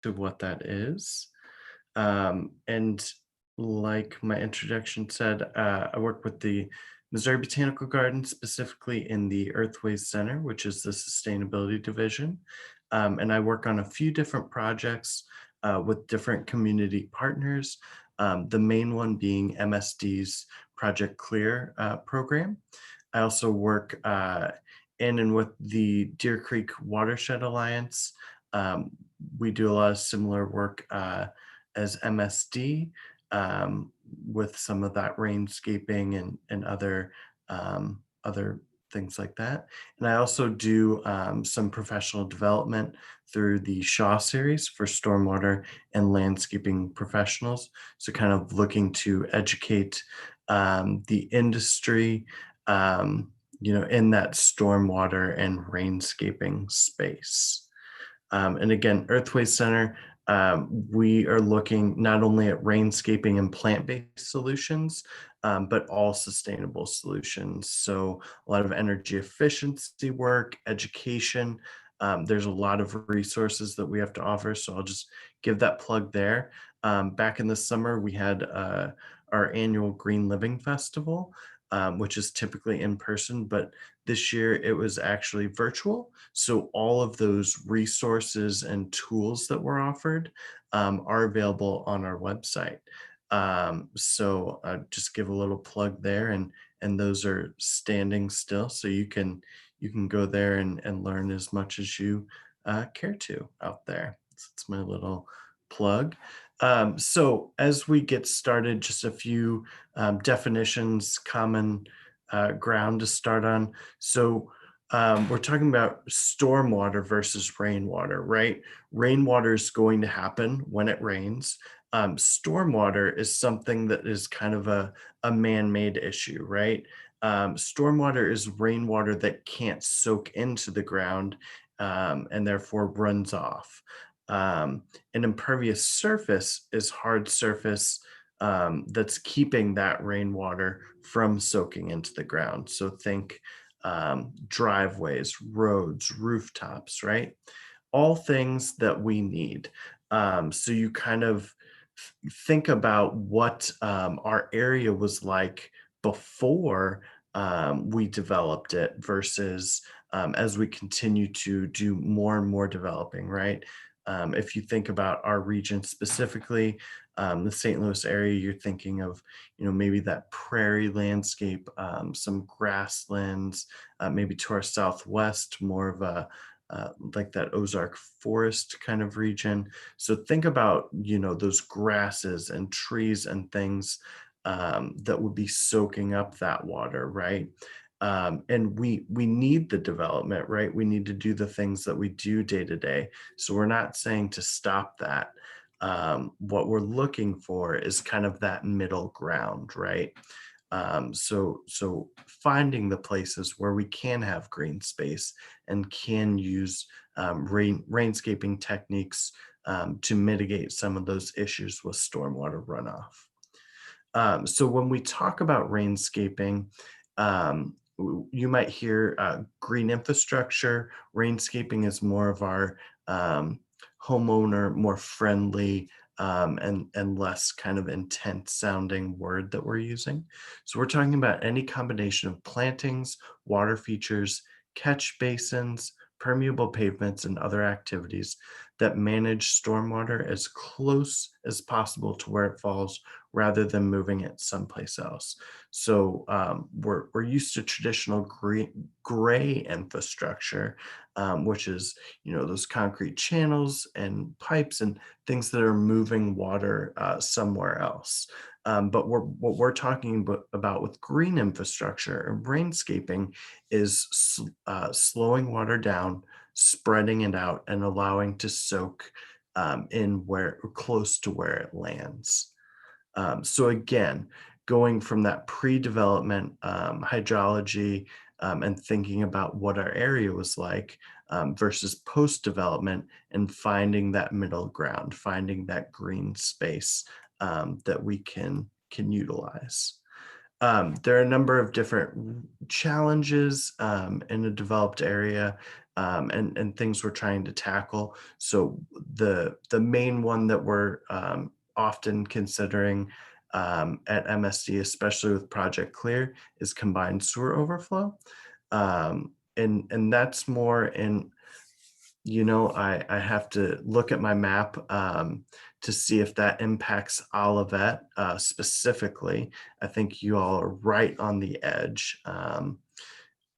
to what that is. And like my introduction said, I work with the Missouri Botanical Garden, specifically in the Earthways Center, which is the sustainability division. And I work on a few different projects with different community partners. The main one being MSD's Project Clear program. I also work in and with the Deer Creek Watershed Alliance. Um, we do a lot of similar work as MSD with some of that rainscaping and other things like that. And I also do some professional development through the Shaw series for stormwater and landscaping professionals. So kind of looking to educate the industry, in that stormwater and rainscaping space. And again, Earthways Center, we are looking not only at rainscaping and plant-based solutions, but all sustainable solutions. So a lot of energy efficiency work, education. There's a lot of resources that we have to offer. So I'll just give that plug there. Back in the summer, we had our annual Green Living Festival, which is typically in person, but this year it was actually virtual. So all of those resources and tools that were offered are available on our website. So just give a little plug there, and those are standing still, so you can go there and learn as much as you care to out there. So it's my little plug. So as we get started, just a few definitions, common ground to start on. So we're talking about stormwater versus rainwater, right? Rainwater is going to happen when it rains. Stormwater is something that is kind of a man-made issue, right? Stormwater is rainwater that can't soak into the ground and therefore runs off. An impervious surface is hard surface that's keeping that rainwater from soaking into the ground. So think driveways, roads, rooftops, right? All things that we need. So you kind of think about what our area was like before we developed it versus as we continue to do more and more developing, right? If you think about our region specifically, the St. Louis area, you're thinking of, maybe that prairie landscape, some grasslands, maybe to our southwest, more of a like that Ozark forest kind of region. So think about, those grasses and trees and things that would be soaking up that water, right? And we need the development, right? We need to do the things that we do day to day. So we're not saying to stop that. What we're looking for is kind of that middle ground, right? So finding the places where we can have green space and can use rainscaping techniques to mitigate some of those issues with stormwater runoff. So when we talk about rainscaping, you might hear green infrastructure. Rainscaping is more of our homeowner, more friendly, and less kind of intense sounding word that we're using. So we're talking about any combination of plantings, water features, catch basins, permeable pavements, and other activities that manage stormwater as close as possible to where it falls rather than moving it someplace else. So we're used to traditional gray infrastructure, which is, those concrete channels and pipes and things that are moving water somewhere else. But what we're talking about with green infrastructure and rainscaping is slowing water down, spreading it out, and allowing to soak in where close to where it lands. So again, going from that pre-development hydrology and thinking about what our area was like versus post-development and finding that middle ground, finding that green space that we can utilize. There are a number of different challenges in a developed area. and things we're trying to tackle. So the main one that we're often considering at MSD, especially with Project Clear, is combined sewer overflow. And that's more in, I have to look at my map to see if that impacts Olivet specifically. I think you all are right on the edge.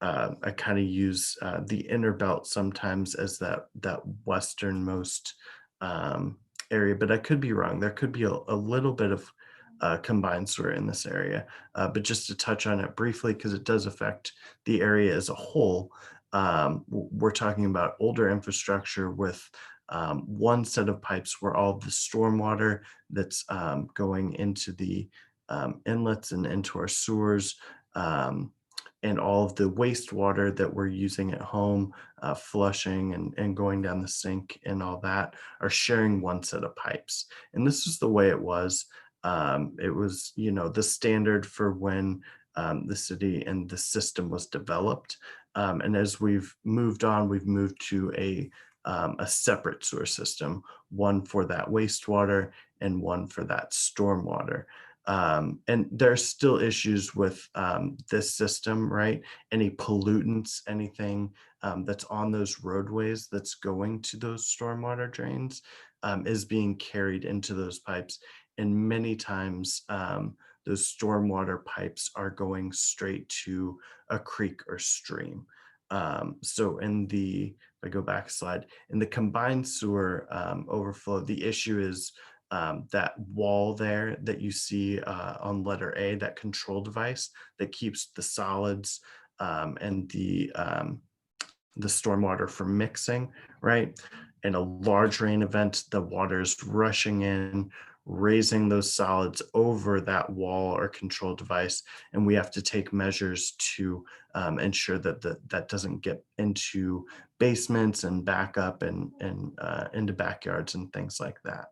I kind of use the inner belt sometimes as that westernmost um, area, but I could be wrong. There could be a little bit of combined sewer in this area, but just to touch on it briefly, because it does affect the area as a whole. We're talking about older infrastructure with one set of pipes where all of the stormwater that's going into the inlets and into our sewers. Um, and all of the wastewater that we're using at home, flushing and going down the sink and all that, are sharing one set of pipes. And this is the way it was. It was, the standard for when the city and the system was developed. And as we've moved on, we've moved to a separate sewer system, one for that wastewater and one for that stormwater. And there's still issues with this system, right? Any pollutants, anything that's on those roadways that's going to those stormwater drains is being carried into those pipes. And many times, those stormwater pipes are going straight to a creek or stream. So if I go back a slide, in the combined sewer overflow, the issue is that wall there that you see on letter A, that control device that keeps the solids and the stormwater from mixing, right? In a large rain event, the water is rushing in, raising those solids over that wall or control device, and we have to take measures to ensure that that doesn't get into basements and back up and into backyards and things like that.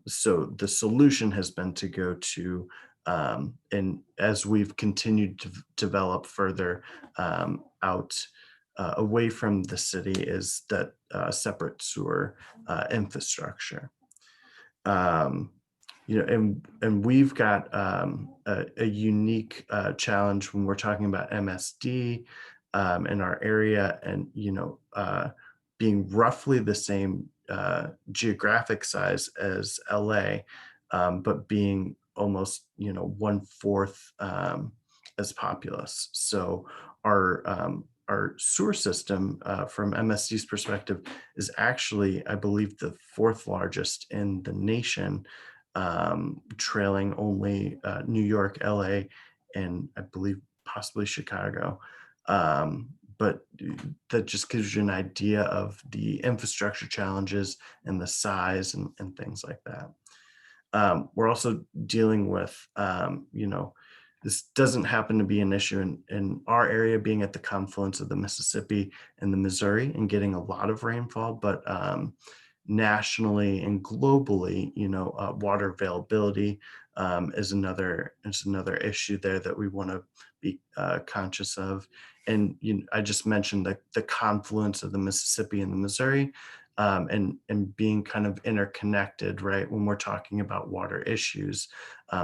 So the solution has been to go to, and as we've continued to develop further out away from the city, is that separate sewer infrastructure. Um, and we've got a unique challenge when we're talking about MSD in our area, and being roughly the same geographic size as LA, but being almost one fourth as populous. So our sewer system, from MSD's perspective, is actually, I believe, the fourth largest in the nation, trailing only New York, LA, and I believe possibly Chicago. But that just gives you an idea of the infrastructure challenges and the size and things like that. We're also dealing with, this doesn't happen to be an issue in our area, being at the confluence of the Mississippi and the Missouri and getting a lot of rainfall, but nationally and globally, water availability is another issue there that we want to be conscious of. And I just mentioned the confluence of the Mississippi and the Missouri, and being kind of interconnected, right? When we're talking about water issues,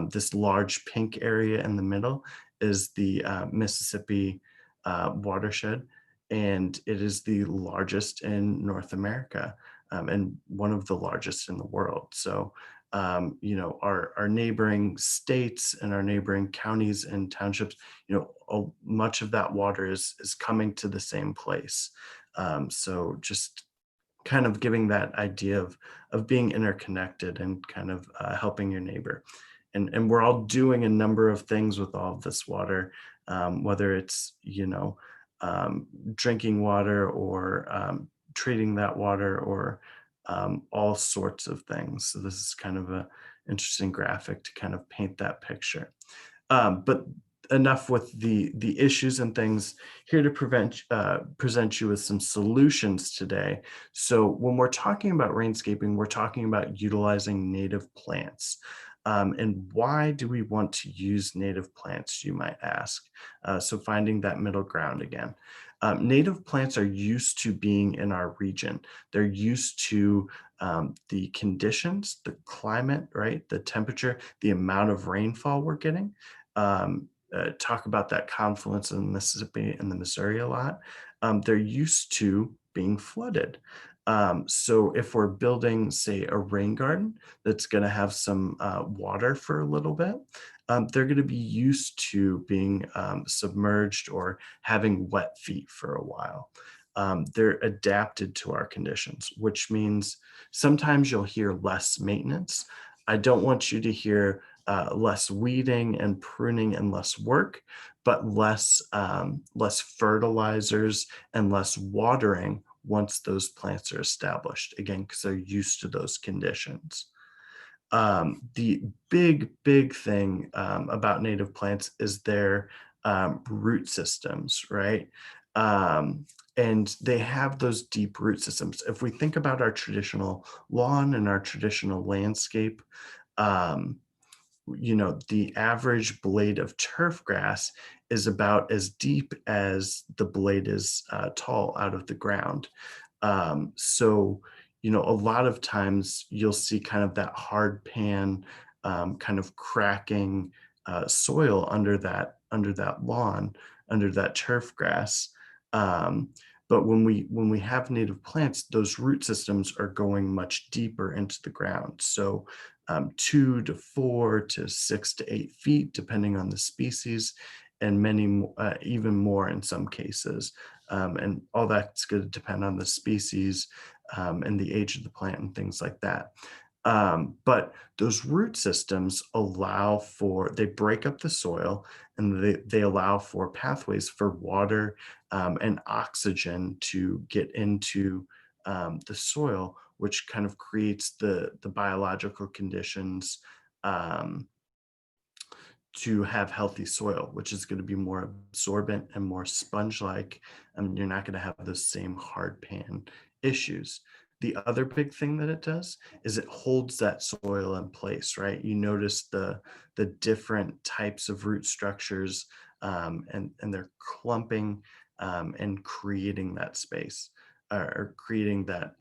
this large pink area in the middle is the Mississippi watershed, and it is the largest in North America, and one of the largest in the world. So, our neighboring states and our neighboring counties and townships, much of that water is coming to the same place. So just kind of giving that idea of being interconnected and kind of helping your neighbor. And we're all doing a number of things with all of this water, whether it's drinking water or treating that water or all sorts of things. So this is kind of a interesting graphic to kind of paint that picture. But enough with the issues and things. Here to present you with some solutions today. So when we're talking about rainscaping, we're talking about utilizing native plants. And why do we want to use native plants, you might ask? So finding that middle ground again. Native plants are used to being in our region. They're used to the conditions, the climate, right? The temperature, the amount of rainfall we're getting. Talk about that confluence in the Mississippi and the Missouri a lot. They're used to being flooded. So if we're building, say, a rain garden that's going to have some water for a little bit, they're going to be used to being submerged or having wet feet for a while. They're adapted to our conditions, which means sometimes you'll hear less maintenance. I don't want you to hear less weeding and pruning and less work, but less fertilizers and less watering once those plants are established. Again, because they're used to those conditions. The big thing about native plants is their root systems, right? And they have those deep root systems. If we think about our traditional lawn and our traditional landscape, um, the average blade of turf grass is about as deep as the blade is tall out of the ground. So, a lot of times you'll see kind of that hard pan, kind of cracking soil under that lawn, under that turf grass. Um, but when we have native plants, those root systems are going much deeper into the ground. So 2 to 4 to 6 to 8 feet, depending on the species, and even more in some cases. And all that's going to depend on the species and the age of the plant and things like that. But those root systems they break up the soil, and they allow for pathways for water and oxygen to get into the soil, which kind of creates the biological conditions um, to have healthy soil, which is going to be more absorbent and more sponge-like. You're not going to have those same hard pan issues. The other big thing that it does is it holds that soil in place, right? You notice the different types of root structures, and they're clumping and creating that space, or creating that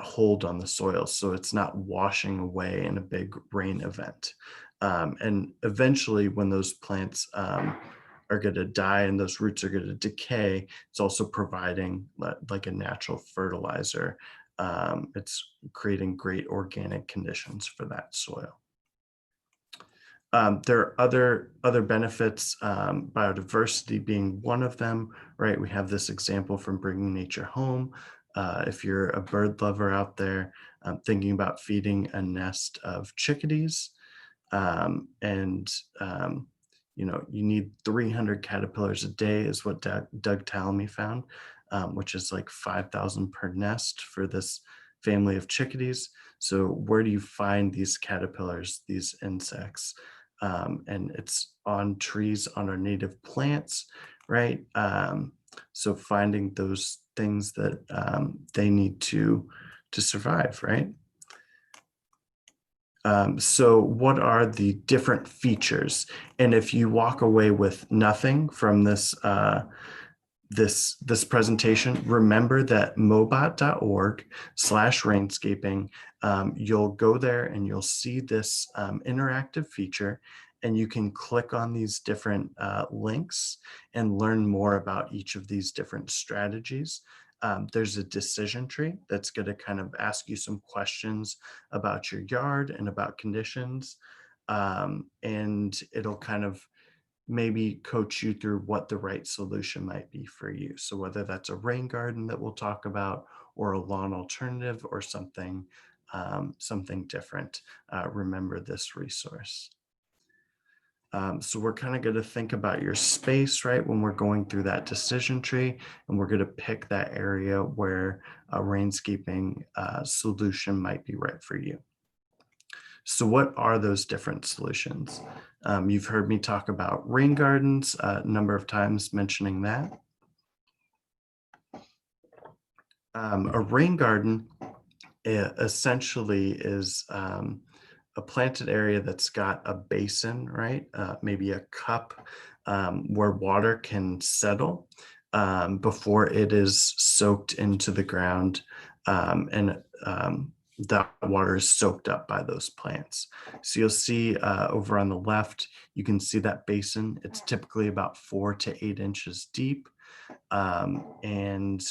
hold on the soil, so it's not washing away in a big rain event. And eventually, when those plants are going to die and those roots are going to decay, it's also providing like a natural fertilizer. It's creating great organic conditions for that soil. There are other benefits, biodiversity being one of them, right? We have this example from Bringing Nature Home. If you're a bird lover out there, thinking about feeding a nest of chickadees, and you need 300 caterpillars a day is what Doug Tallamy found, which is like 5,000 per nest for this family of chickadees. So where do you find these caterpillars, these insects? And it's on trees, on our native plants, right? So finding those things that they need to survive, right? So what are the different features? And if you walk away with nothing from this presentation, remember that mobot.org/rainscaping, you'll go there and you'll see this interactive feature, and you can click on these different links and learn more about each of these different strategies. There's a decision tree that's going to kind of ask you some questions about your yard and about conditions. And it'll kind of maybe coach you through what the right solution might be for you. So whether that's a rain garden that we'll talk about, or a lawn alternative, or something different, remember this resource. So we're kind of going to think about your space, right, when we're going through that decision tree, and we're going to pick that area where a rainscaping solution might be right for you. So what are those different solutions? You've heard me talk about rain gardens a number of times, mentioning that. A rain garden essentially is a planted area that's got a basin, right? Maybe a cup where water can settle. before it is soaked into the ground, and that water is soaked up by those plants. So you'll see over on the left, you can see that basin. It's typically about 4 to 8 inches deep, and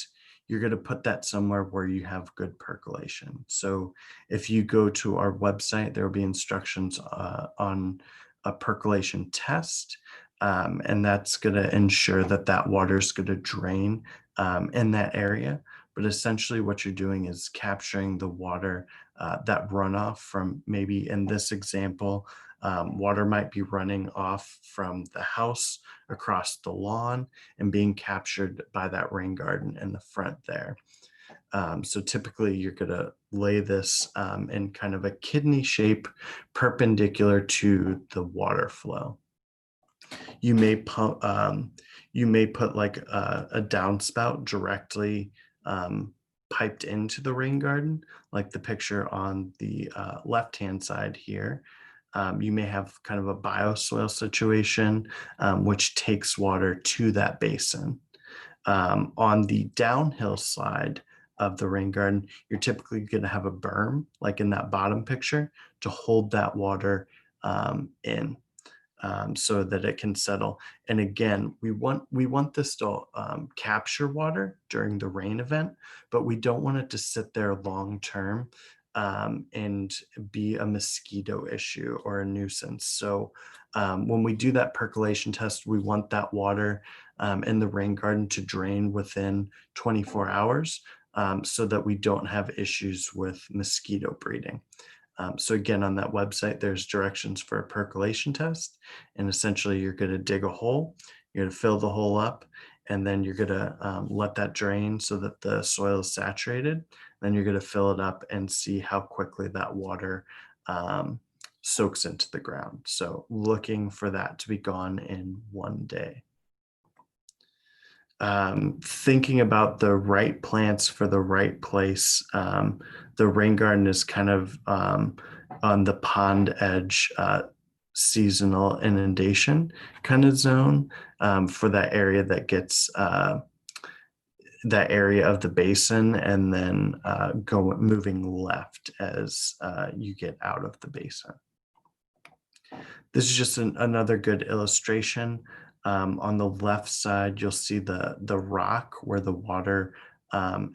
you're going to put that somewhere where you have good percolation. So if you go to our website, there will be instructions on a percolation test, and that's going to ensure that that water is going to drain in that area. But essentially, what you're doing is capturing the water, that runoff from, maybe in this example, water might be running off from the house across the lawn and being captured by that rain garden in the front there. So typically you're going to lay this in kind of a kidney shape perpendicular to the water flow. You may pump, you may put like a downspout directly piped into the rain garden, like the picture on the left-hand side here. You may have kind of a bioswale situation, which takes water to that basin. On the downhill side of the rain garden, you're typically going to have a berm, like in that bottom picture, to hold that water in, so that it can settle. And again, we want this to capture water during the rain event, but we don't want it to sit there long term and be a mosquito issue or a nuisance. So when we do that percolation test, we want that water in the rain garden to drain within 24 hours, so that we don't have issues with mosquito breeding. So again, on that website, there's directions for a percolation test. And essentially you're going to dig a hole, you're going to fill the hole up, and then you're going to let that drain so that the soil is saturated. Then you're going to fill it up and see how quickly that water soaks into the ground. So looking for that to be gone in 1 day. Thinking about the right plants for the right place. The rain garden is kind of on the pond edge, seasonal inundation kind of zone, for that area that gets that area of the basin, and then moving left as you get out of the basin. This is just another good illustration. On the left side, you'll see the rock where the water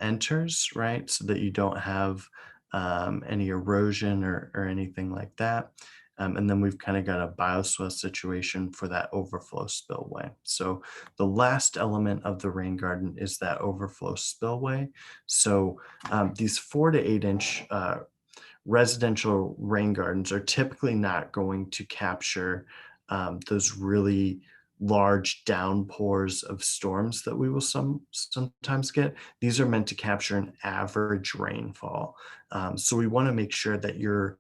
enters, right? So that you don't have any erosion or anything like that. And then we've kind of got a bioswale situation for that overflow spillway. So the last element of the rain garden is that overflow spillway. So these 4 to 8 inch residential rain gardens are typically not going to capture those really large downpours of storms that we will sometimes get. These are meant to capture an average rainfall. So we want to make sure that your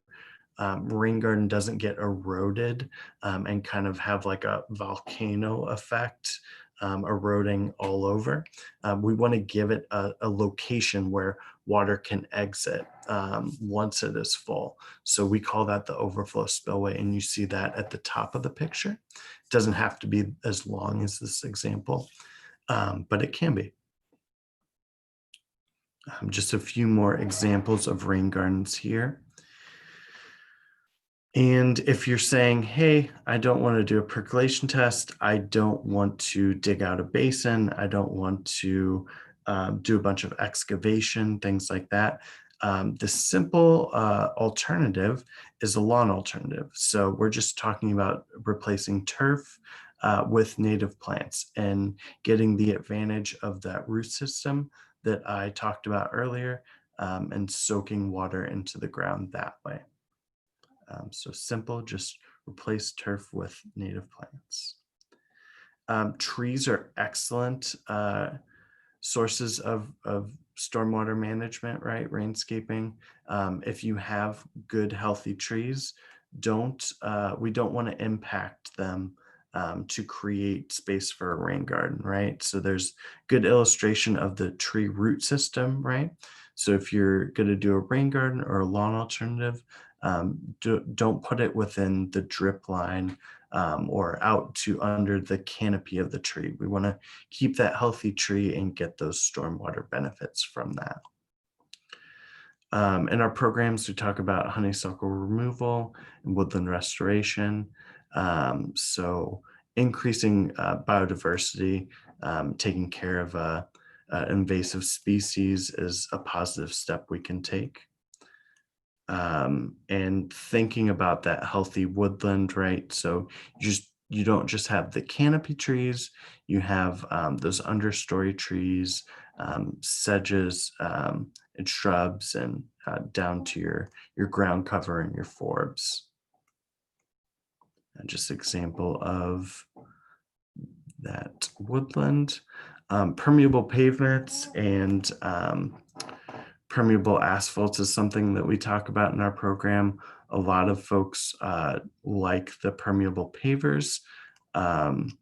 rain garden doesn't get eroded and kind of have like a volcano effect, eroding all over. We want to give it a location where water can exit once it is full. So we call that the overflow spillway, and you see that at the top of the picture. It doesn't have to be as long as this example, but it can be. Just a few more examples of rain gardens here. And if you're saying, hey, I don't want to do a percolation test, I don't want to dig out a basin, I don't want to do a bunch of excavation, things like that, the simple alternative is a lawn alternative. So we're just talking about replacing turf with native plants and getting the advantage of that root system that I talked about earlier, and soaking water into the ground that way. So simple, just replace turf with native plants. Trees are excellent sources of stormwater management, right? Rainscaping. If you have good, healthy trees, we don't want to impact them to create space for a rain garden, right? So there's good illustration of the tree root system, right? So if you're going to do a rain garden or a lawn alternative, Don't put it within the drip line or out to under the canopy of the tree. We want to keep that healthy tree and get those stormwater benefits from that. In our programs, we talk about honeysuckle removal and woodland restoration. So increasing biodiversity, taking care of invasive species is a positive step we can take. And thinking about that healthy woodland, right? So you don't just have the canopy trees, you have those understory trees, sedges, and shrubs, and down to your ground cover and your forbs. And just example of that woodland. Permeable pavements and permeable asphalts is something that we talk about in our program. A lot of folks like the permeable pavers. Um,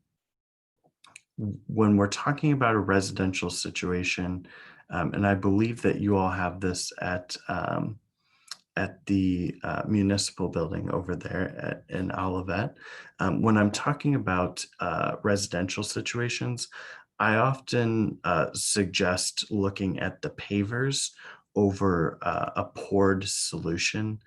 when we're talking about a residential situation, and I believe that you all have this at the municipal building over there in Olivet. When I'm talking about residential situations, I often suggest looking at the pavers over a poured solution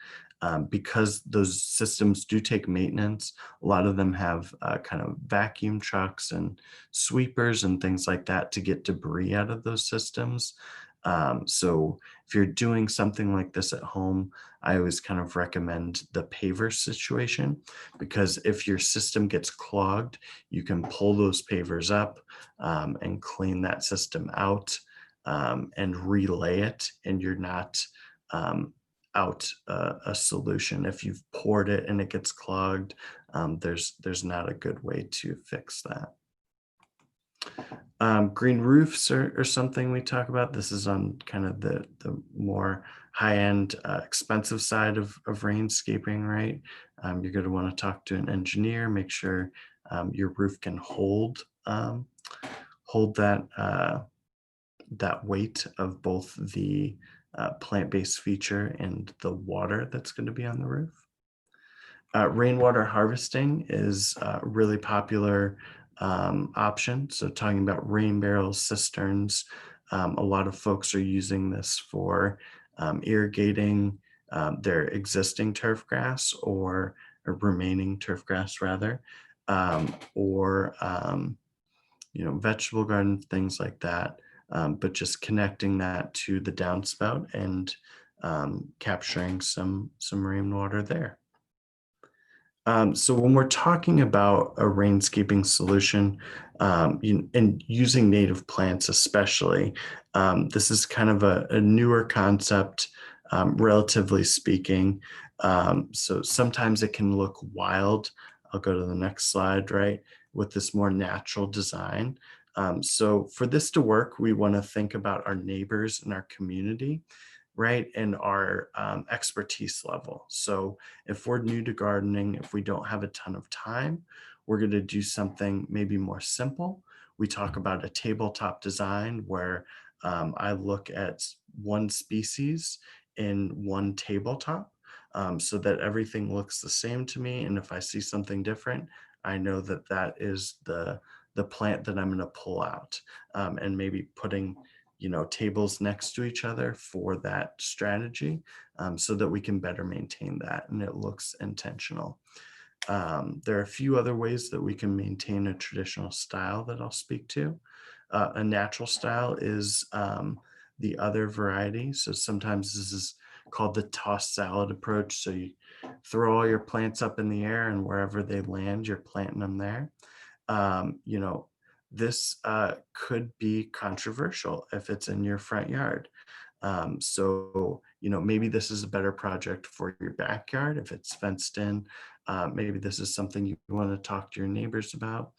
because those systems do take maintenance. A lot of them have kind of vacuum trucks and sweepers and things like that to get debris out of those systems. So if you're doing something like this at home, I always kind of recommend the paver situation because if your system gets clogged, you can pull those pavers up and clean that system out and relay it, and you're not out a solution. If you've poured it and it gets clogged, there's not a good way to fix that. Green roofs are something we talk about. This is on kind of the more high-end, expensive side of rainscaping, right? You're going to want to talk to an engineer, make sure your roof can hold that weight of both the plant-based feature and the water that's going to be on the roof. Rainwater harvesting is a really popular option. So talking about rain barrels, cisterns, a lot of folks are using this for irrigating their existing turf grass or remaining turf grass rather, or vegetable garden, things like that. But just connecting that to the downspout and capturing some rainwater there. So when we're talking about a rainscaping solution and using native plants especially, this is kind of a newer concept, relatively speaking. So sometimes it can look wild. I'll go to the next slide, right, with this more natural design. So for this to work, we want to think about our neighbors and our community, right, and our expertise level. So if we're new to gardening, if we don't have a ton of time, we're going to do something maybe more simple. We talk about a tabletop design where I look at one species in one tabletop so that everything looks the same to me. And if I see something different, I know that that is the plant that I'm going to pull out and maybe putting tables next to each other for that strategy so that we can better maintain that and it looks intentional. There are a few other ways that we can maintain a traditional style that I'll speak to. A natural style is the other variety. So sometimes this is called the tossed salad approach. So you throw all your plants up in the air and wherever they land, you're planting them there. You know, this could be controversial if it's in your front yard. So maybe this is a better project for your backyard if it's fenced in. Maybe this is something you want to talk to your neighbors about.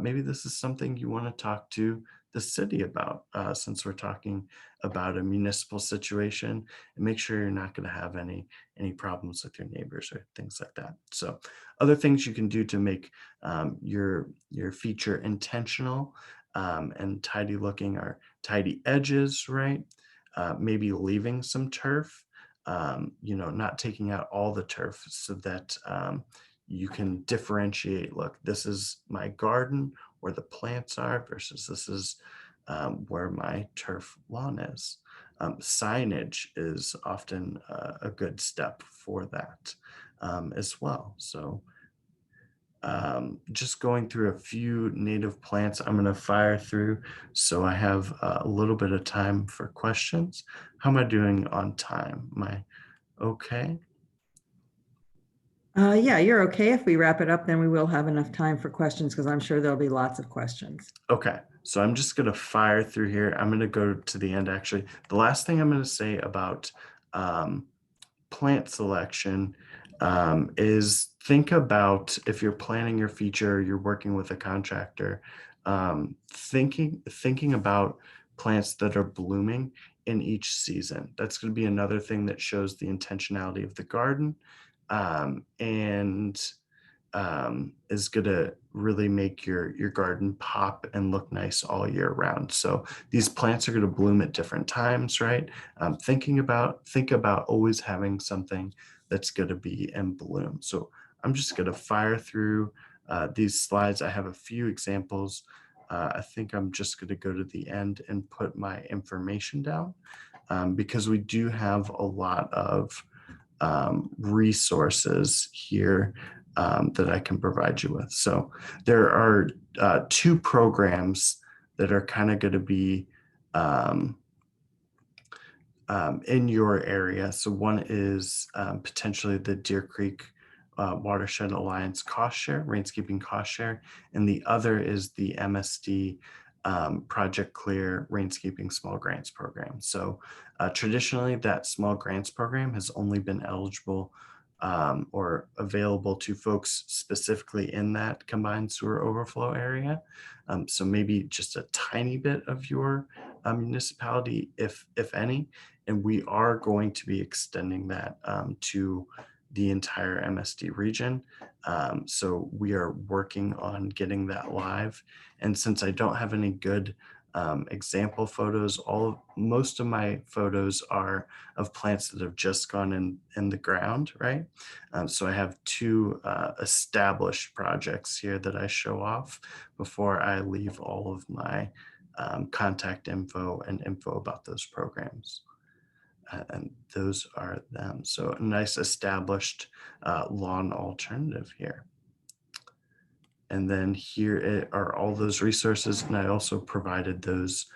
Maybe this is something you want to talk to the city about since we're talking about a municipal situation and make sure you're not going to have any problems with your neighbors or things like that. So other things you can do to make your feature intentional and tidy looking are tidy edges, right? Maybe leaving some turf not taking out all the turf so that you can differentiate, look, this is my garden where the plants are versus this is where my turf lawn is. Signage is often a good step for that as well. So just going through a few native plants I'm going to fire through so I have a little bit of time for questions. How am I doing on time? Am I okay? Yeah, you're okay. If we wrap it up, then we will have enough time for questions because I'm sure there'll be lots of questions. Okay, so I'm just going to fire through here. I'm going to go to the end, actually. The last thing I'm going to say about plant selection is think about, if you're planning your feature, you're working with a contractor, thinking about plants that are blooming in each season. That's going to be another thing that shows the intentionality of the garden, and is going to really make your garden pop and look nice all year round. So these plants are going to bloom at different times, right? Think about always having something that's going to be in bloom. So I'm just going to fire through these slides. I have a few examples. I think I'm just going to go to the end and put my information down because we do have a lot of resources here that I can provide you with. So there are two programs that are kind of going to be in your area. So one is potentially the Deer Creek Watershed Alliance cost share, Rainscaping cost share, and the other is the MSD Project Clear Rainscaping Small Grants Program. So traditionally, that small grants program has only been eligible or available to folks specifically in that combined sewer overflow area. So maybe just a tiny bit of your municipality, if any, and we are going to be extending that to the entire MSD region. So we are working on getting that live. And since I don't have any good example photos, most of my photos are of plants that have just gone in the ground, right? So I have two established projects here that I show off before I leave all of my contact info and info about those programs. And those are them. So a nice established lawn alternative here. And then here are all those resources. And I also provided those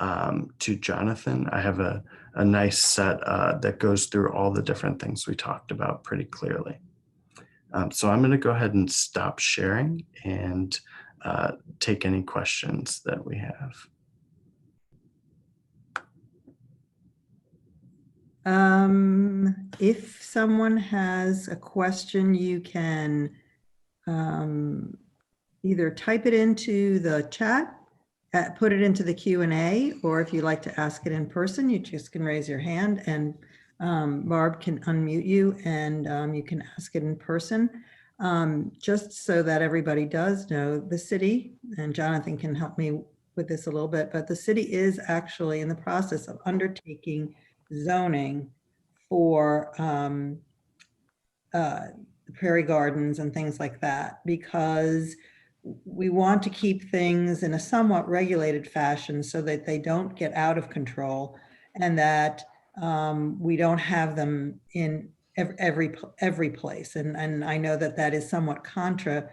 to Jonathan. I have a nice set that goes through all the different things we talked about pretty clearly. So I'm going to go ahead and stop sharing and take any questions that we have. If someone has a question, you can either type it into the chat, put it into the Q&A, or if you like to ask it in person, you just can raise your hand and Barb can unmute you and you can ask it in person. Just so that everybody does know, the city, and Jonathan can help me with this a little bit, but the city is actually in the process of undertaking zoning for prairie gardens and things like that, because we want to keep things in a somewhat regulated fashion so that they don't get out of control and that we don't have them in every place. And I know that that is somewhat contra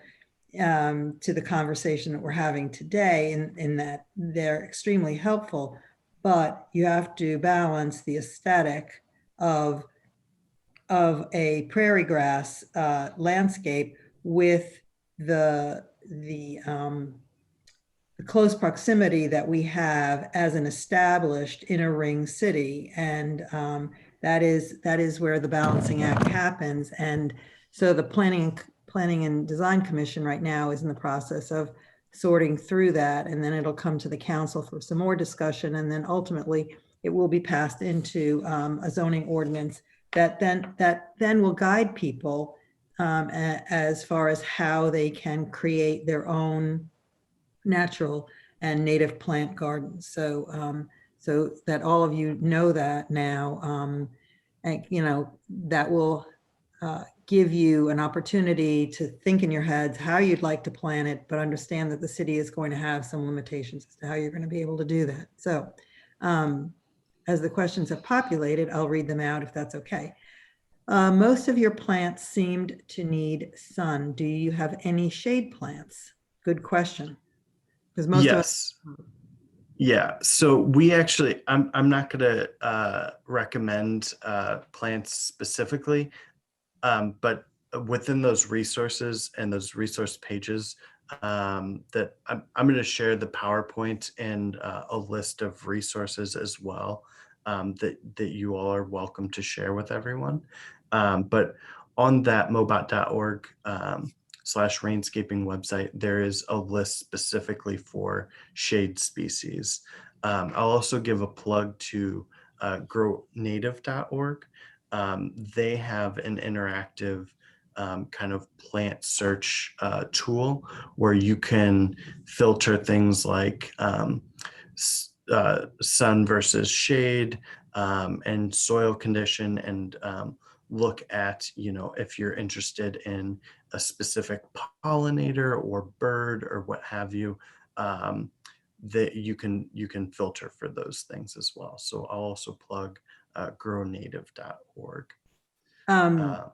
to the conversation that we're having today, in that they're extremely helpful, but you have to balance the aesthetic of a prairie grass landscape with the close proximity that we have as an established inner ring city. And that is where the balancing act happens. And so the Planning and Design Commission right now is in the process of sorting through that, and then it'll come to the council for some more discussion, and then ultimately it will be passed into a zoning ordinance that then will guide people as far as how they can create their own natural and native plant gardens. So so that all of you know that now. you know, that will give you an opportunity to think in your heads how you'd like to plan it, but understand that the city is going to have some limitations as to how you're going to be able to do that. So as the questions have populated, I'll read them out if that's okay. Most of your plants seemed to need sun. Do you have any shade plants? Good question. Because most of us. Yes. Yeah. So we actually, I'm not going to recommend plants specifically, but within those resources and those resource pages, that I'm going to share the PowerPoint and a list of resources as well, that you all are welcome to share with everyone. But on that mobot.org slash rainscaping website, there is a list specifically for shade species. I'll also give a plug to grownative.org. They have an interactive kind of plant search tool where you can filter things like sun versus shade, and soil condition, and look at, you know, if you're interested in a specific pollinator or bird or what have you, that you can filter for those things as well. So I'll also plug grownative.org. Um, Uh,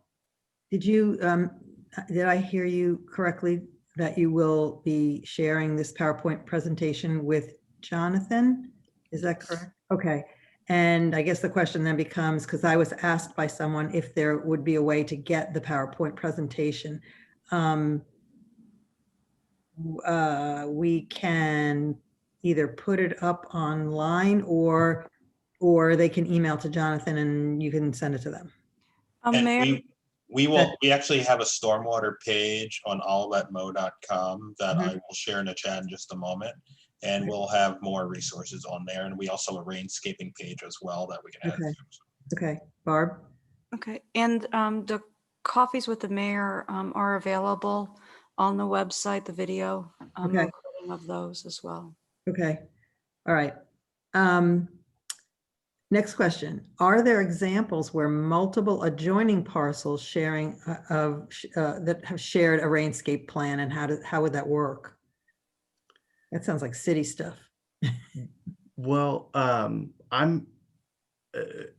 did I hear you correctly that you will be sharing this PowerPoint presentation with Jonathan? Is that correct? Okay. And I guess the question then becomes, because I was asked by someone if there would be a way to get the PowerPoint presentation. We can either put it up online or they can email to Jonathan and you can send it to them. And Mayor, we actually have a stormwater page on allatmo.com that I will share in the chat in just a moment. And we'll have more resources on there. And we also have a Rainscaping page as well that we can add Okay. to. Okay, Barb? okay, and the coffees with the mayor are available on the website, the video Okay. recording of those as well. Okay, all right. Next question. Are there examples where multiple adjoining parcels sharing that have shared a Rainscape plan, and how would that work? That sounds like city stuff. well, I'm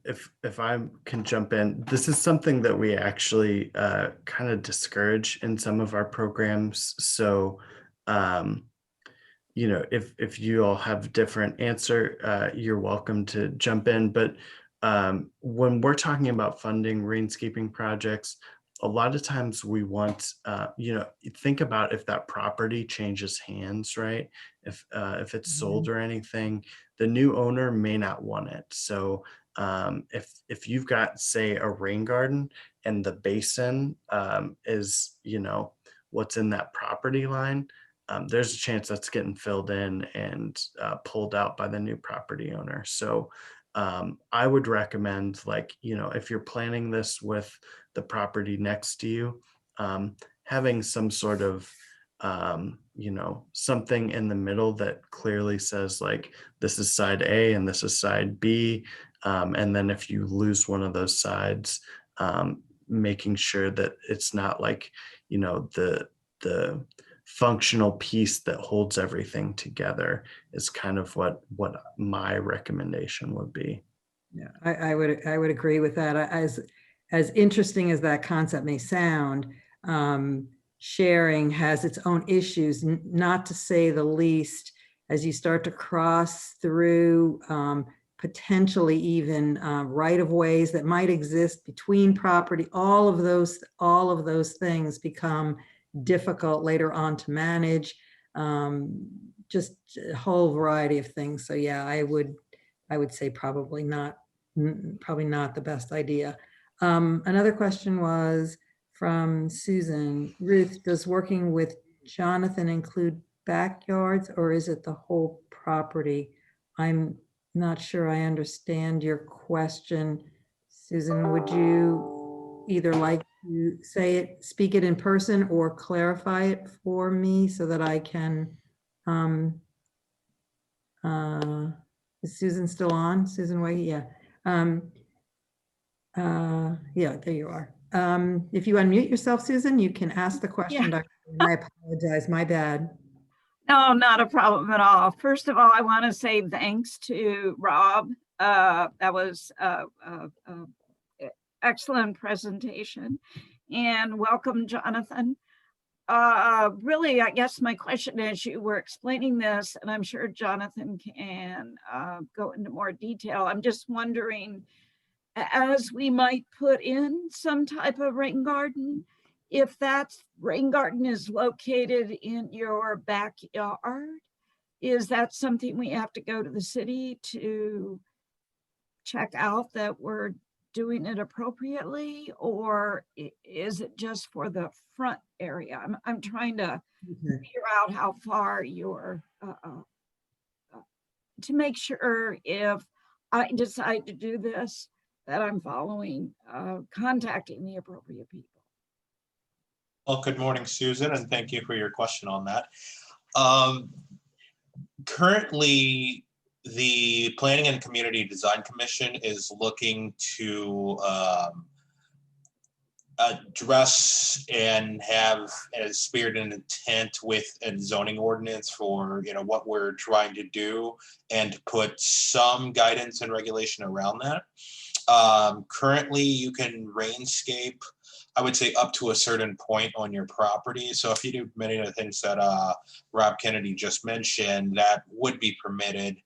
if I can jump in, this is something that we actually kind of discourage in some of our programs. So, you know, if you all have a different answer, you're welcome to jump in. But when we're talking about funding Rainscaping projects, a lot of times we want, you know, think about if that property changes hands, right? If it's sold or anything, the new owner may not want it. So if you've got, say, a rain garden and the basin is, you know, what's in that property line, there's a chance that's getting filled in and pulled out by the new property owner. So I would recommend, like, you know, if you're planning this with the property next to you, having some sort of, you know, something in the middle that clearly says, like, this is side A and this is side B. And then if you lose one of those sides, making sure that it's not like, you know, the functional piece that holds everything together is kind of what my recommendation would be. Yeah, I would agree with that. As interesting as that concept may sound, sharing has its own issues, not to say the least, as you start to cross through potentially even right of ways that might exist between property. All of those things become difficult later on to manage. Just a whole variety of things. So yeah, I would say probably not the best idea. Another question was from Susan. Ruth, does working with Jonathan include backyards, or is it the whole property? I'm not sure I understand your question. Susan, would you either like to speak it in person or clarify it for me so that I can, is Susan still on? Susan Way, yeah. Yeah, there you are. If you unmute yourself, Susan, you can ask the question. Yeah. And I apologize, my bad. No, not a problem at all. First of all, I want to say thanks to Rob. That was excellent presentation. And welcome, Jonathan. Really, I guess my question as you were explaining this, and I'm sure Jonathan can go into more detail. I'm just wondering, as we might put in some type of rain garden, if that rain garden is located in your backyard, is that something we have to go to the city to check out that we're doing it appropriately, or is it just for the front area? I'm trying to Okay. figure out how far you're to make sure if I decide to do this, that I'm following, contacting the appropriate people. Well, good morning, Susan, and thank you for your question on that. Currently, the Planning and Community Design Commission is looking to address and have a spirit and intent with a zoning ordinance for what we're trying to do, and to put some guidance and regulation around that. Currently, you can rainscape, I would say, up to a certain point on your property. So if you do many of the things that Rob Kennedy just mentioned, that would be permitted.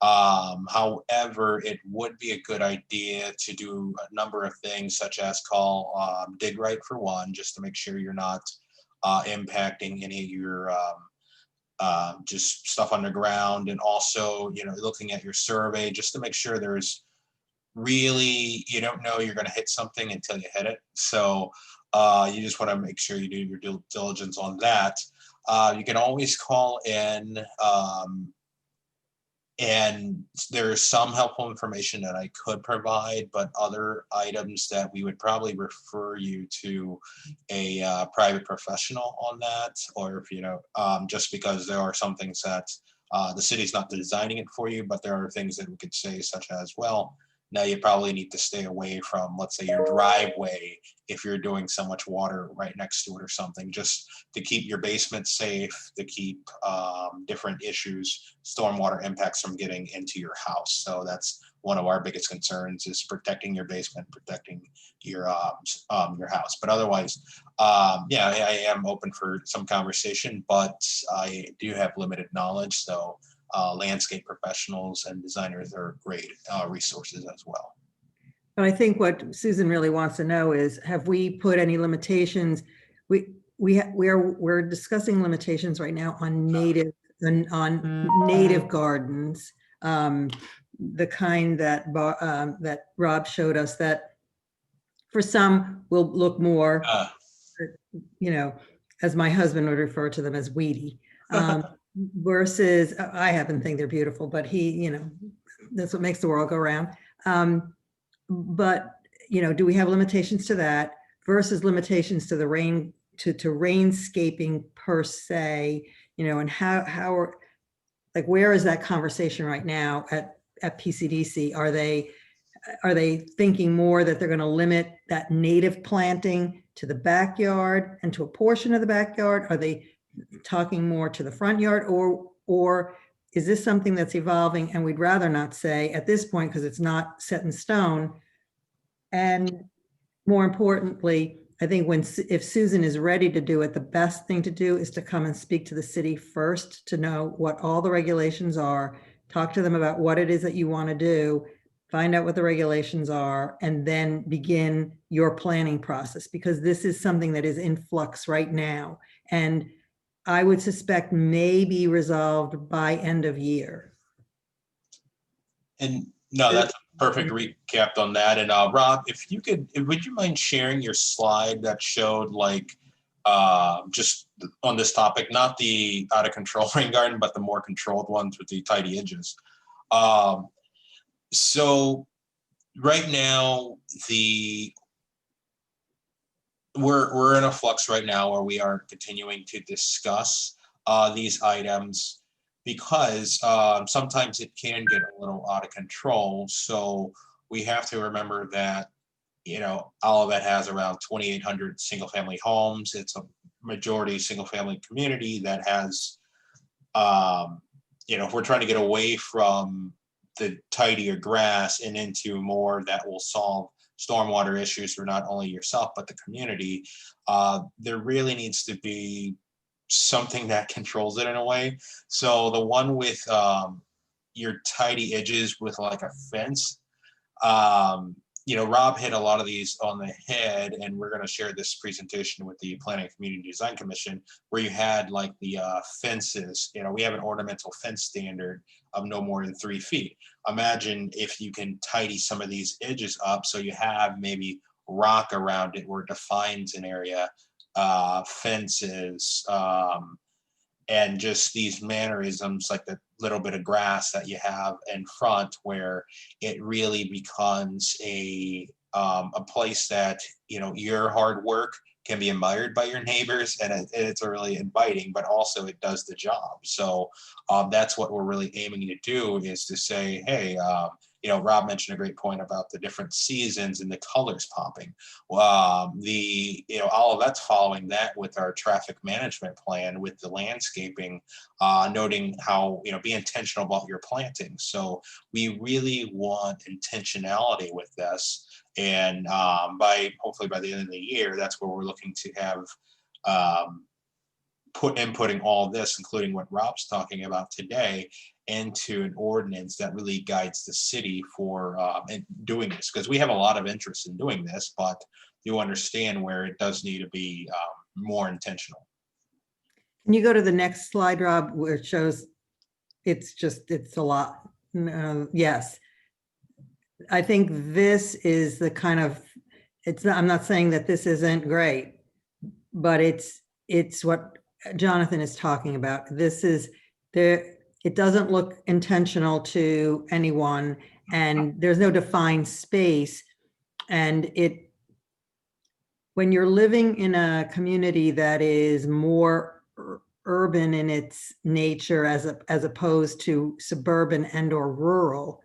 However, it would be a good idea to do a number of things, such as call dig right for one, just to make sure you're not impacting any of your just stuff underground, and also looking at your survey just to make sure there's really, you don't know you're going to hit something until you hit it. So you just want to make sure you do your due diligence on that. You can always call in, and there's some helpful information that I could provide, but other items that we would probably refer you to a private professional on that, or if just because there are some things that the city's not designing it for you, but there are things that we could say, such as, well, now you probably need to stay away from, let's say, your driveway if you're doing so much water right next to it or something, just to keep your basement safe, to keep different issues, stormwater impacts from getting into your house. So that's one of our biggest concerns, is protecting your basement, protecting your house. But otherwise, yeah, I am open for some conversation, but I do have limited knowledge. So landscape professionals and designers are great resources as well. But I think what Susan really wants to know is, have we put any limitations? We're discussing limitations right now on native gardens, the kind that that Rob showed us, that for some will look more, as my husband would refer to them, as weedy. Versus, I happen to think they're beautiful, but he, that's what makes the world go round. But, do we have limitations to that versus limitations to the rainscaping per se, and how, like, where is that conversation right now at PCDC? Are they thinking more that they're going to limit that native planting to the backyard and to a portion of the backyard? Are they talking more to the front yard, or is this something that's evolving and we'd rather not say at this point because it's not set in stone? And more importantly, I think if Susan is ready to do it, the best thing to do is to come and speak to the city first, to know what all the regulations are, talk to them about what it is that you want to do, find out what the regulations are, and then begin your planning process, because this is something that is in flux right now. And I would suspect may be resolved by end of year. And no, that's a perfect recap on that. And Rob, if you could, would you mind sharing your slide that showed, like, just on this topic, not the out of control rain garden, but the more controlled ones with the tidy edges. So right now, we're in a flux right now where we are continuing to discuss these items, because sometimes it can get a little out of control. So we have to remember that Olivet has around 2,800 single family homes. It's a majority single family community that has, if we're trying to get away from the tidier grass and into more that will solve stormwater issues for not only yourself but the community, there really needs to be something that controls it in a way. So the one with your tidy edges with like a fence, Rob hit a lot of these on the head, and we're going to share this presentation with the Planning and Community Design Commission, where you had like the fences. We have an ornamental fence standard of no more than 3 feet. Imagine if you can tidy some of these edges up so you have maybe rock around it where it defines an area, fences, and just these mannerisms, like the little bit of grass that you have in front, where it really becomes a place that your hard work can be admired by your neighbors, and it's a really inviting, but also it does the job. So that's what we're really aiming to do, is to say, hey, Rob mentioned a great point about the different seasons and the colors popping. Olivet's following that with our traffic management plan with the landscaping, noting how, be intentional about your planting. So we really want intentionality with this. And hopefully by the end of the year, that's where we're looking to have inputting all this, including what Rob's talking about today, into an ordinance that really guides the city for doing this, because we have a lot of interest in doing this, but you understand where it does need to be more intentional. Can you go to the next slide, Rob, where it shows it's a lot? Yes. I think this is the kind of, I'm not saying that this isn't great, but it's what Jonathan is talking about. It doesn't look intentional to anyone, and there's no defined space. And when you're living in a community that is more urban in its nature as opposed to suburban and or rural,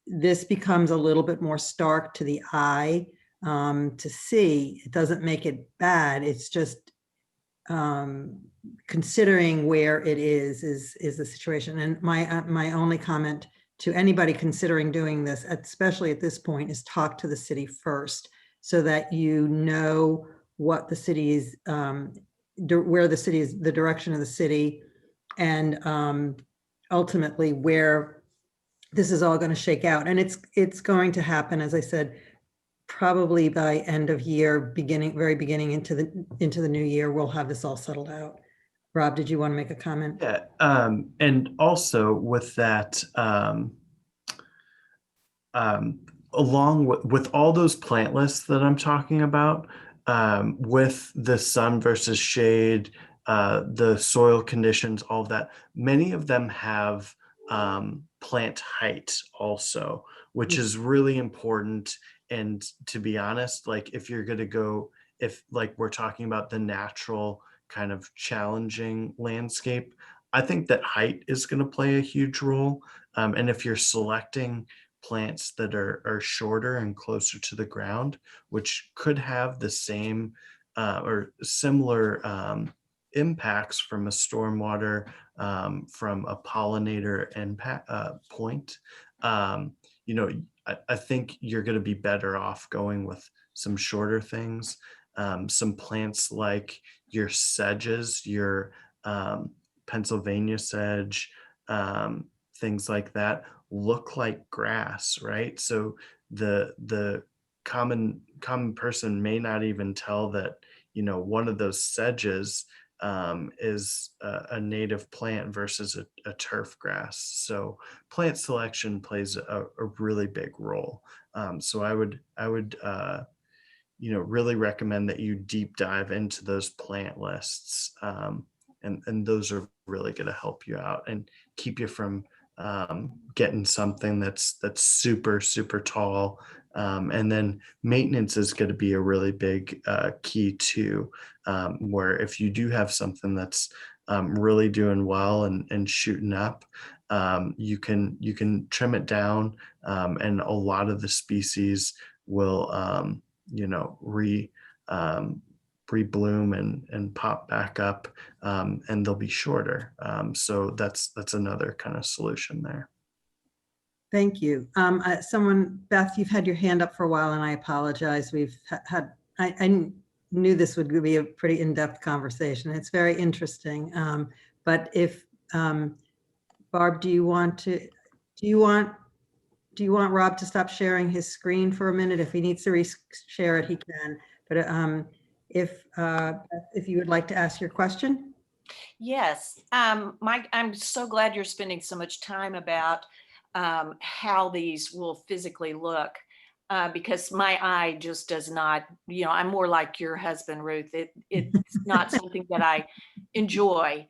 this becomes a little bit more stark to the eye to see. It doesn't make it bad. It's just considering where it is the situation. And my only comment to anybody considering doing this, especially at this point, is talk to the city first, so that you know what the city is, where the city is, the direction of the city, and ultimately where this is all going to shake out. And it's going to happen, as I said, probably by end of year, very beginning into the new year, we'll have this all settled out. Rob, did you want to make a comment? Yeah, and also with that, along with all those plant lists that I'm talking about, with the sun versus shade, the soil conditions, all of that, many of them have plant height also, which is really important. And to be honest, like if you're going to go, if like we're talking about the natural kind of challenging landscape, I think that height is going to play a huge role. And if you're selecting plants that are shorter and closer to the ground, which could have the same or similar impacts from a stormwater, from a pollinator impact point, I think you're going to be better off going with some shorter things, some plants like your sedges, your Pennsylvania sedge, things like that look like grass, right? So the common person may not even tell that one of those sedges is a native plant versus a turf grass. So plant selection plays a really big role. So I would really recommend that you deep dive into those plant lists, and those are really going to help you out and keep you from getting something that's super tall. And then maintenance is going to be a really big key too, where if you do have something that's really doing well and shooting up, you can trim it down, and a lot of the species will, you know, um, rebloom and pop back up, and they'll be shorter. So that's another kind of solution there. Thank you. Beth, you've had your hand up for a while, and I apologize. We've had, I knew this would be a pretty in-depth conversation. It's very interesting. But if, Barb, do you want Rob to stop sharing his screen for a minute? If he needs to share it, he can. But if you would like to ask your question. Yes, Mike, I'm so glad you're spending so much time about how these will physically look, because my eye just does not, you know, I'm more like your husband, Ruth. It's not something that I enjoy.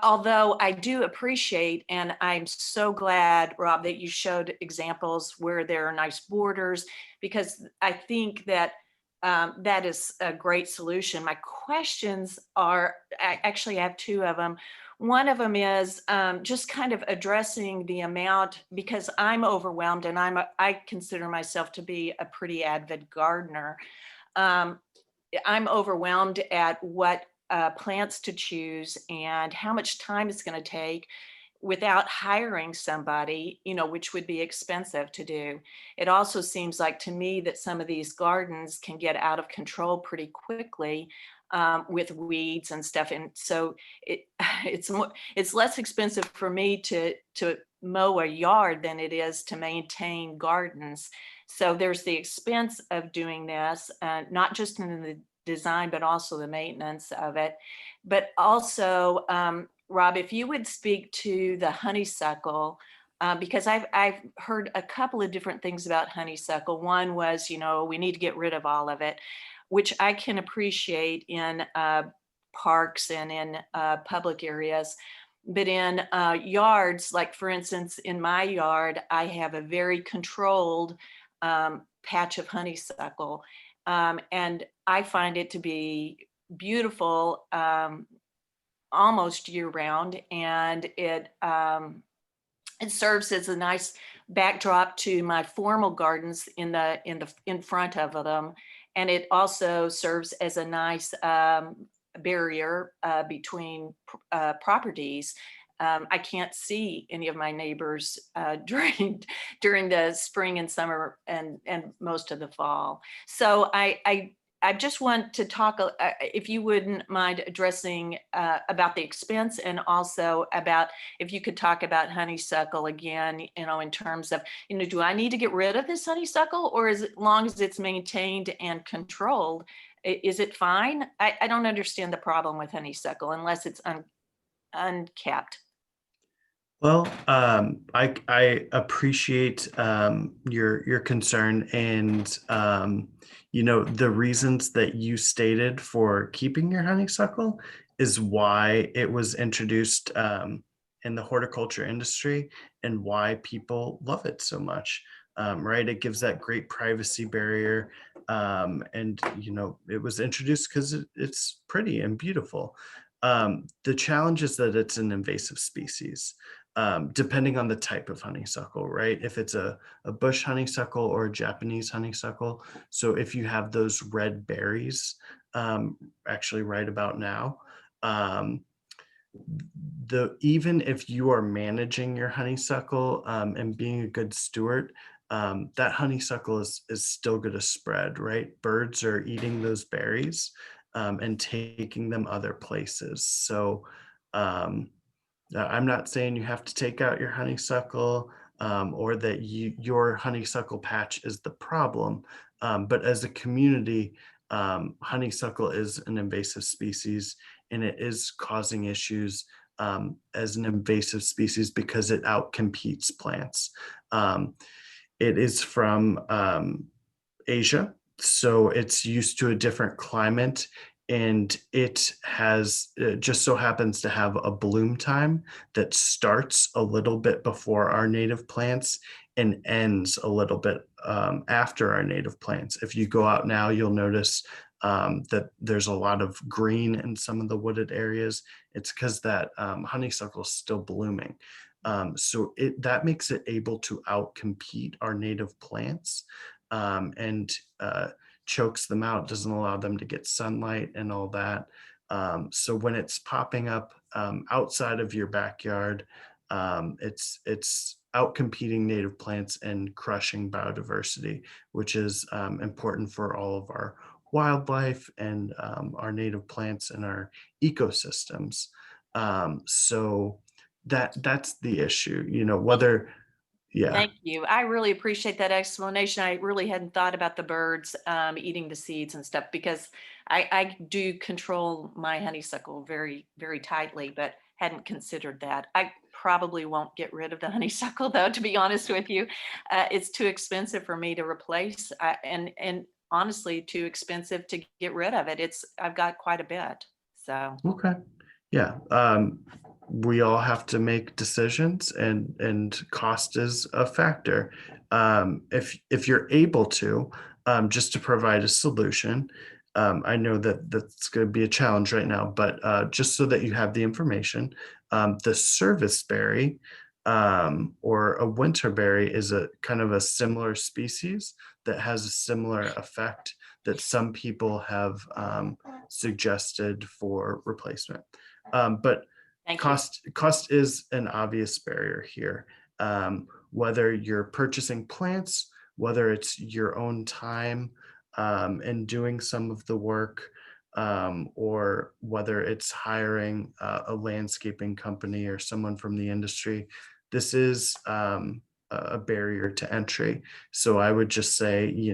Although I do appreciate, and I'm so glad, Rob, that you showed examples where there are nice borders, because I think that that is a great solution. My questions are, I actually have two of them. One of them is just kind of addressing the amount, because I'm overwhelmed and I consider myself to be a pretty avid gardener. Um, I'm overwhelmed at what plants to choose and how much time it's going to take without hiring somebody, you know, which would be expensive to do. It also seems like to me that some of these gardens can get out of control pretty quickly with weeds and stuff. And so it's less expensive for me to mow a yard than it is to maintain gardens. So there's the expense of doing this, not just in the design, but also the maintenance of it. But also, Rob, if you would speak to the honeysuckle, because I've heard a couple of different things about honeysuckle. One was, you know, we need to get rid of all of it, which I can appreciate in parks and in public areas. But in yards, like for instance, in my yard, I have a very controlled patch of honeysuckle. And I find it to be beautiful almost year round. And it serves as a nice backdrop to my formal gardens in front of them. And it also serves as a nice barrier between properties. I can't see any of my neighbors during the spring and summer and most of the fall. So I just want to talk, if you wouldn't mind addressing about the expense, and also about if you could talk about honeysuckle again, you know, in terms of, you know, do I need to get rid of this honeysuckle, or is it, long as it's maintained and controlled, is it fine? I don't understand the problem with honeysuckle unless it's uncapped. Well, I appreciate your concern, and you know, the reasons that you stated for keeping your honeysuckle is why it was introduced in the horticulture industry and why people love it so much. Right, it gives that great privacy barrier, and you know, it was introduced because it's pretty and beautiful. The challenge is that it's an invasive species, depending on the type of honeysuckle, right? If it's a bush honeysuckle or a Japanese honeysuckle. So if you have those red berries, actually right about now, um, even if you are managing your honeysuckle and being a good steward, that honeysuckle is still going to spread, right? Birds are eating those berries and taking them other places. So I'm not saying you have to take out your honeysuckle, or that your honeysuckle patch is the problem. But as a community, honeysuckle is an invasive species, and it is causing issues as an invasive species because it outcompetes plants. Um, it is from Asia, so it's used to a different climate, and it just so happens to have a bloom time that starts a little bit before our native plants and ends a little bit after our native plants. If you go out now, you'll notice that there's a lot of green in some of the wooded areas. It's because that honeysuckle is still blooming. So that makes it able to outcompete our native plants. and chokes them out, doesn't allow them to get sunlight and all that. So when it's popping up outside of your backyard, it's outcompeting native plants and crushing biodiversity, which is important for all of our wildlife and our native plants and our ecosystems. So that's the issue, whether, yeah. Thank you. I really appreciate that explanation. I really hadn't thought about the birds eating the seeds and stuff because I do control my honeysuckle very, very tightly, but hadn't considered that. I probably won't get rid of the honeysuckle though, to be honest with you. It's too expensive for me to replace and honestly too expensive to get rid of it. I've got quite a bit. So Okay. Yeah. We all have to make decisions, and cost is a factor. If you're able to, just to provide a solution, I know that that's going to be a challenge right now, but just so that you have the information, the serviceberry or a winterberry is a kind of a similar species that has a similar effect that some people have suggested for replacement. But thank you. cost is an obvious barrier here. Whether you're purchasing plants, whether it's your own time and doing some of the work, or whether it's hiring a landscaping company or someone from the industry, this is a barrier to entry. So I would just say,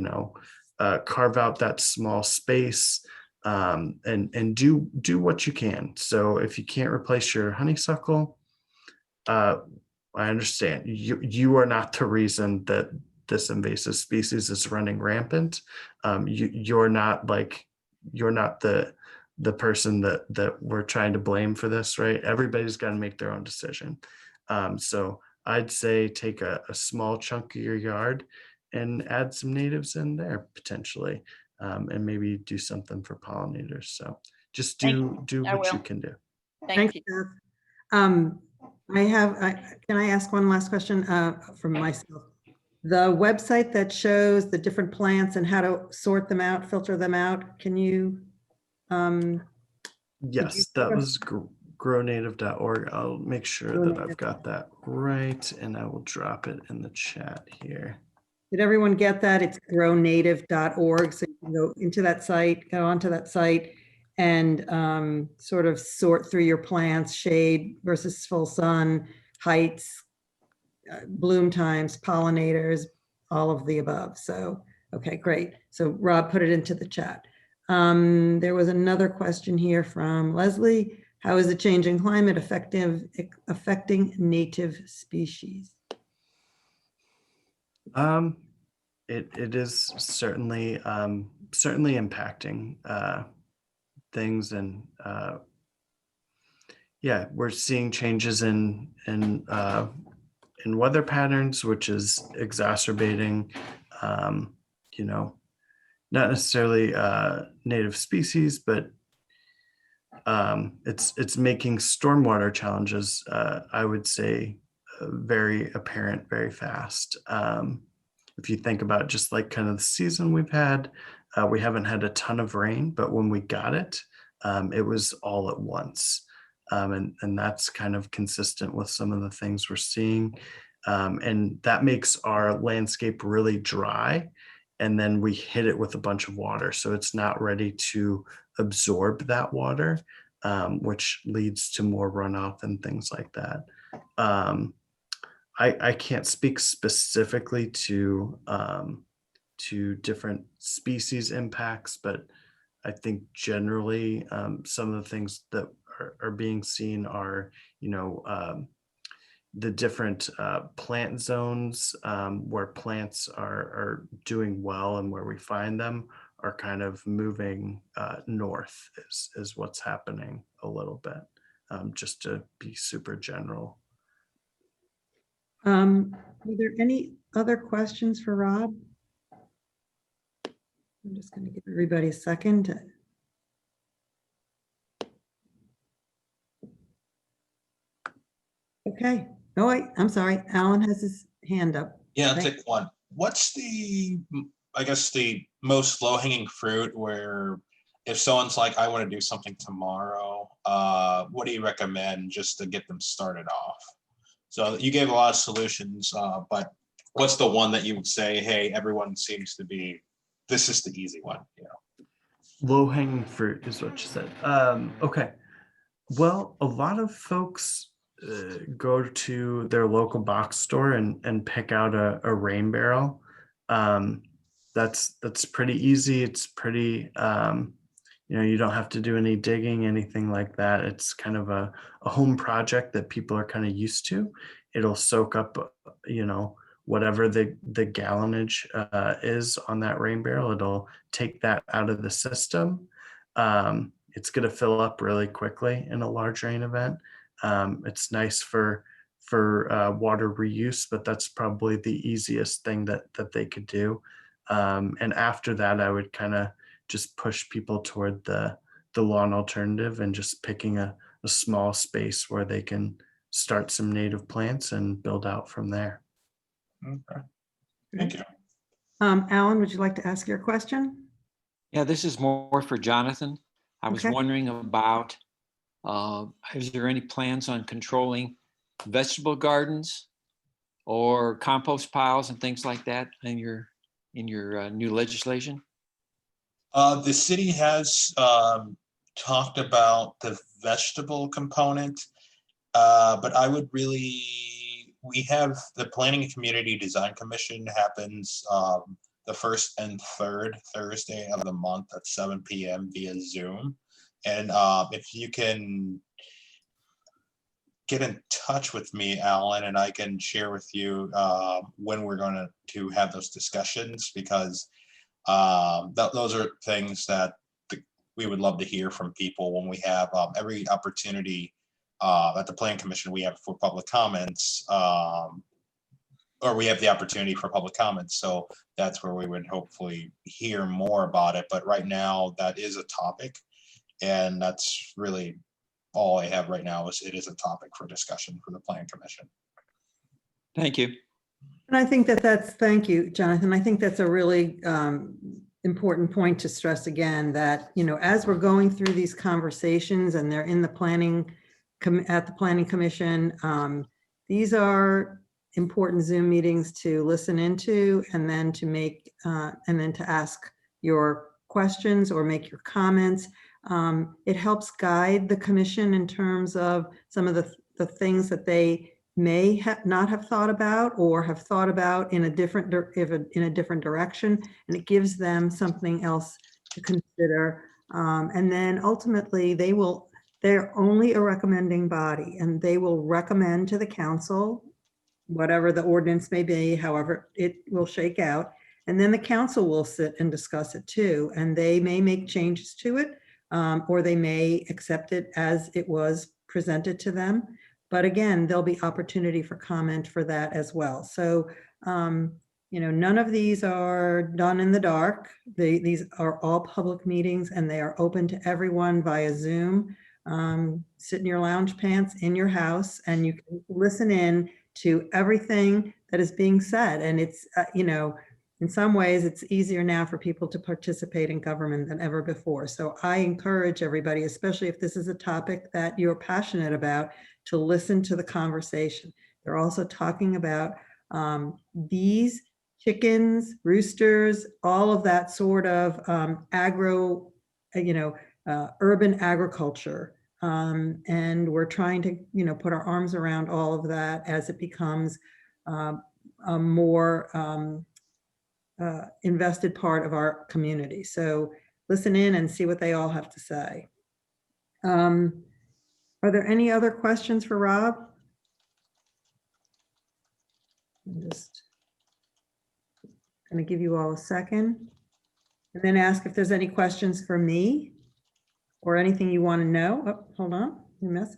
carve out that small space, and do what you can. So if you can't replace your honeysuckle, I understand you are not the reason that this invasive species is running rampant. You're not the person that we're trying to blame for this, right? Everybody's got to make their own decision. So I'd say take a small chunk of your yard and add some natives in there potentially, and maybe do something for pollinators. So just Thank do I what you will. can do. Thank Thanks, you. Beth. Can I ask one last question from myself? The website that shows the different plants and how to sort them out, filter them out, can you? Yes, that was grownative.org. I'll make sure that I've got that right, and I will drop it in the chat here. Did everyone get that? It's grownative.org. So you can go into that site, go onto that site and sort of sort through your plants, shade versus full sun, heights, bloom times, pollinators, all of the above. So, okay, great. So Rob put it into the chat. There was another question here from Leslie. How is the changing climate affecting native species? It is certainly impacting things, and yeah, we're seeing changes in weather patterns, which is exacerbating, not necessarily native species, but it's making stormwater challenges, I would say, very apparent very fast. If you think about just like kind of the season we've had, we haven't had a ton of rain, but when we got it, it was all at once. And that's kind of consistent with some of the things we're seeing. And that makes our landscape really dry. And then we hit it with a bunch of water. So it's not ready to absorb that water, which leads to more runoff and things like that. I can't speak specifically to different species impacts, but I think generally some of the things that are being seen are, the different plant zones where plants are doing well and where we find them are kind of moving north is what's happening a little bit, just to be super general. Are there any other questions for Rob? I'm just going to give everybody a second. Okay. Oh, wait, I'm sorry. Alan has his hand up. Yeah, I'll Thank- take one. What's the I guess the most low hanging fruit where if someone's like, I want to do something tomorrow, what do you recommend just to get them started off? So you gave a lot of solutions, but what's the one that you would say, hey, everyone seems to be, this is the easy one, you know? Low hanging fruit is what you said. Okay. Well, a lot of folks go to their local box store and pick out a rain barrel. Um, that's pretty easy. It's pretty, you don't have to do any digging, anything like that. It's kind of a home project that people are kind of used to. It'll soak up, whatever the gallonage is on that rain barrel. It'll take that out of the system. It's going to fill up really quickly in a large rain event. It's nice for water reuse, but that's probably the easiest thing that they could do. And after that, I would kind of just push people toward the lawn alternative and just picking a small space where they can start some native plants and build out from there. Okay. Thank you. Alan, would you like to ask your question? Yeah, this is more for Jonathan. I was Okay. wondering about, is there any plans on controlling vegetable gardens or compost piles and things like that in your new legislation? The city has talked about the vegetable component, but I would really, we have the Planning and Community Design Commission happens the first and third Thursday of the month at 7 p.m. via Zoom. And if you can get in touch with me, Alan, and I can share with you when we're going to have those discussions, because those are things that we would love to hear from people when we have every opportunity at the Plan Commission we have for public comments, or we have the opportunity for public comments. So that's where we would hopefully hear more about it. But right now, that is a topic, and that's really all I have right now. Is it is a topic for discussion for the Plan Commission. Thank you. And I think thank you, Jonathan. I think that's a really important point to stress again, that, as we're going through these conversations and they're in the at the Planning Commission, these are important Zoom meetings to listen into, and then to ask your questions or make your comments. It helps guide the commission in terms of some of the things that they may not have thought about, or have thought about in a different direction, and it gives them something else to consider. And then ultimately, they're only a recommending body, and they will recommend to the council whatever the ordinance may be, however it will shake out. And then the council will sit and discuss it too, and they may make changes to it, or they may accept it as it was presented to them. But again, there'll be opportunity for comment for that as well. So, none of these are done in the dark. These are all public meetings, and they are open to everyone via Zoom. Sit in your lounge pants in your house, and you can listen in to everything that is being said. And it's, in some ways, it's easier now for people to participate in government than ever before. So I encourage everybody, especially if this is a topic that you're passionate about, to listen to the conversation. They're also talking about bees, chickens, roosters, all of that sort of urban agriculture. And we're trying to, put our arms around all of that as it becomes a more invested part of our community. So listen in and see what they all have to say. Are there any other questions for Rob? I'm just going to give you all a second, and then ask if there's any questions for me or anything you want to know. Oh, hold on, your message.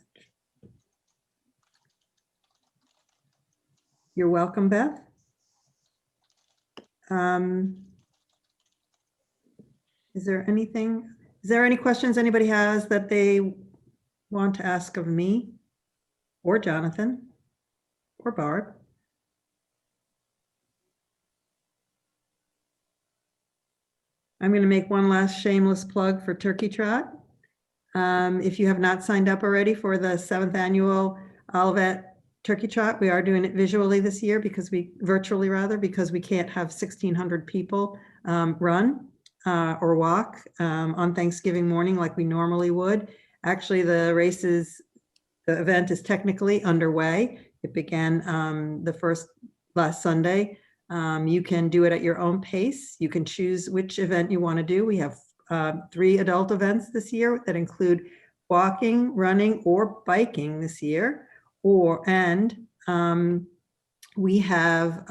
You're welcome, Beth. Is there any questions anybody has that they want to ask of me or Jonathan or Barb? I'm going to make one last shameless plug for Turkey Trot. If you have not signed up already for the 7th annual Olivet Turkey Trot, we are doing it visually this year virtually rather, because we can't have 1,600 people run or walk on Thanksgiving morning like we normally would. Actually, the event is technically underway. It began last Sunday. You can do it at your own pace. You can choose which event you want to do. We have 3 adult events this year that include walking, running, or biking this year. We have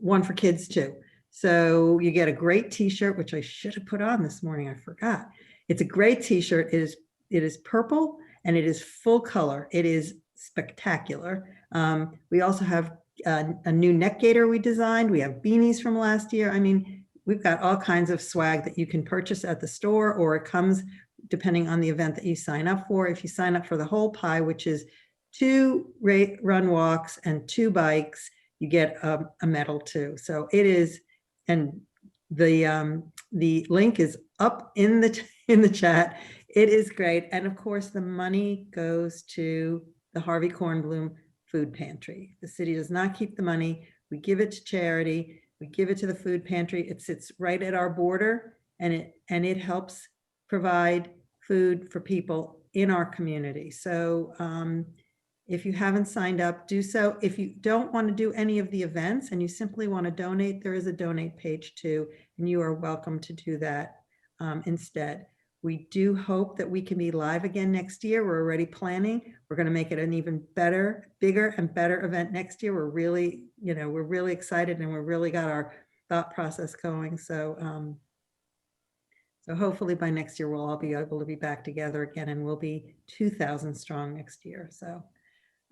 one for kids too. So you get a great T-shirt, which I should have put on this morning. I forgot. It's a great T-shirt. It is purple and it is full color. It is spectacular. We also have a new neck gaiter we designed. We have beanies from last year. I mean, we've got all kinds of swag that you can purchase at the store, or it comes depending on the event that you sign up for. If you sign up for the whole pie, which is 2 run walks and 2 bikes, you get a medal too. So it is, and the link is up in the chat. It is great. And of course, the money goes to the Harvey Kornblum Food Pantry. The city does not keep the money. We give it to charity. We give it to the food pantry. It sits right at our border, and it helps provide food for people in our community. So if you haven't signed up, do so. If you don't want to do any of the events and you simply want to donate, there is a donate page too, and you are welcome to do that instead. We do hope that we can be live again next year. We're already planning. We're going to make it an even better, bigger and better event next year. We're really excited, and we're really got our thought process going. So, so hopefully by next year, we'll all be able to be back together again, and we'll be 2,000 strong next year. So,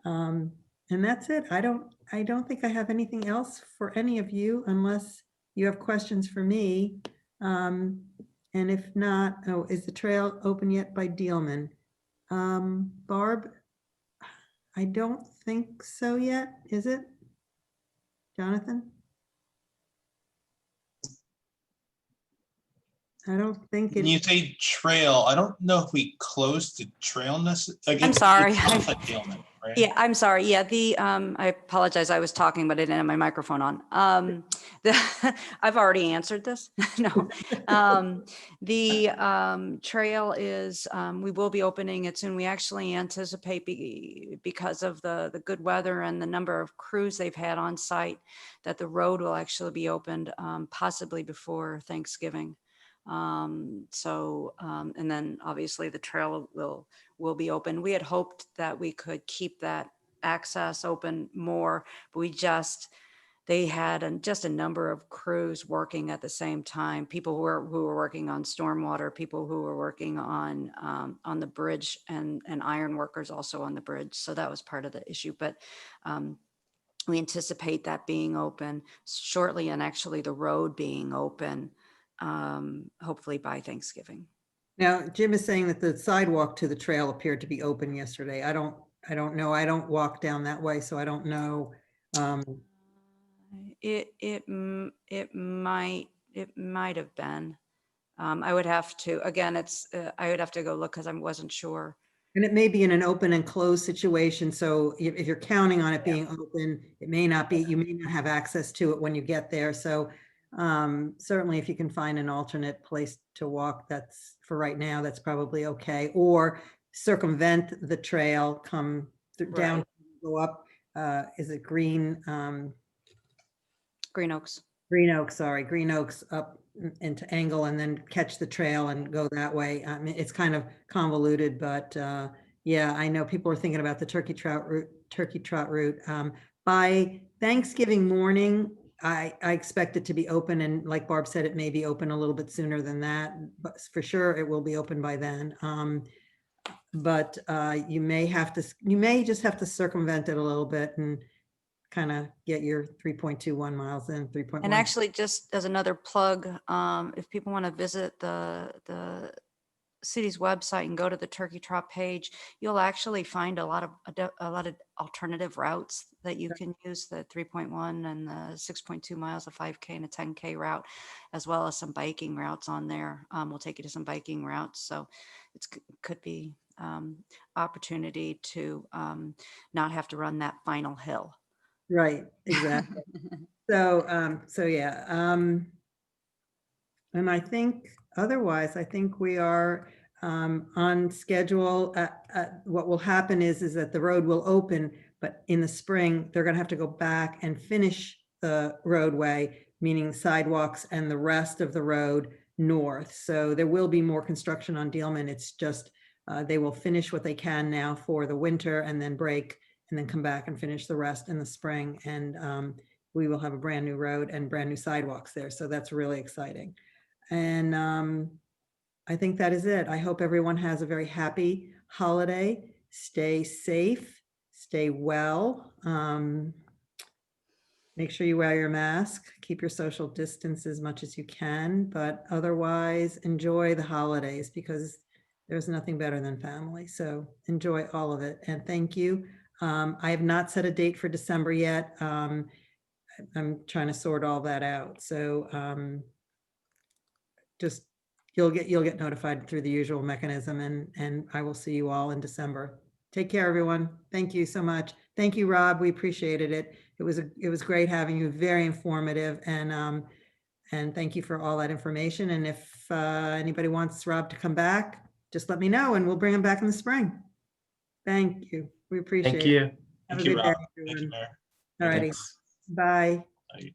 and that's it. I don't think I have anything else for any of you, unless you have questions for me. And if not, is the trail open yet by Dealman? Barb, I don't think so yet, is it? Jonathan? I don't think When you it's, say trail, I don't know if we closed the trail necessarily. I'm sorry. Right? Yeah, I'm sorry. Yeah, I apologize. I was talking, but I didn't have my microphone on. I've already answered this. No. The trail is, we will be opening it soon. We actually anticipate because of the good weather and the number of crews they've had on site, that the road will actually be opened possibly before Thanksgiving. And then obviously the trail will be open. We had hoped that we could keep that access open more, but they had just a number of crews working at the same time. People who were working on stormwater, people who were working on the bridge, and iron workers also on the bridge. So that was part of the issue. But we anticipate that being open shortly, and actually the road being open hopefully by Thanksgiving. now Jim is saying that the sidewalk to the trail appeared to be open yesterday. I don't know. I don't walk down that way, so I don't know. It might have been. I would have to, again, I would have to go look because I wasn't sure. And it may be in an open and closed situation. So if you're counting on it being open, it may not be, you may not have access to it when you get there. So certainly if you can find an alternate place to walk, that's, for right now, that's probably okay. Or circumvent the trail, come down, Right. go up, is it Green Oaks. Green Oaks up into Angle, and then catch the trail and go that way. I mean, it's kind of convoluted, but yeah, I know people are thinking about the turkey trot route. By Thanksgiving morning, I expect it to be open, and like Barb said, it may be open a little bit sooner than that, but for sure it will be open by then. But you may just have to circumvent it a little bit and kind of get your 3.21 miles in, 3.1. And actually, just as another plug, if people want to visit the city's website and go to the Turkey Trot page, you'll actually find a lot of alternative routes that you can use, the 3.1 and the 6.2 miles, a 5K and a 10K route, as well as some biking routes on there. We'll take you to some biking routes. So it could be opportunity to not have to run that final hill. Right, exactly. So yeah. And I think otherwise, I think we are on schedule. What will happen is that the road will open, but in the spring, they're going to have to go back and finish the roadway, meaning sidewalks and the rest of the road north. So there will be more construction on Dealman. It's just they will finish what they can now for the winter and then break and then come back and finish the rest in the spring. And we will have a brand new road and brand new sidewalks there. So that's really exciting. And I think that is it. I hope everyone has a very happy holiday. Stay safe, stay well. Make sure you wear your mask, keep your social distance as much as you can, but otherwise enjoy the holidays because there's nothing better than family. So enjoy all of it. And thank you. I have not set a date for December yet. I'm trying to sort all that out. So just you'll get notified through the usual mechanism, and I will see you all in December. Take care, everyone. Thank you so much. Thank you, Rob. We appreciated it. It was great having you. Very informative, and thank you for all that information. And if anybody wants Rob to come back, just let me know, and we'll bring him back in the spring. Thank you. We appreciate Thank it. you. Have Thank a you, good Rob. day, Thank you, everyone. Mayor. All righty. Thanks. Bye. Bye.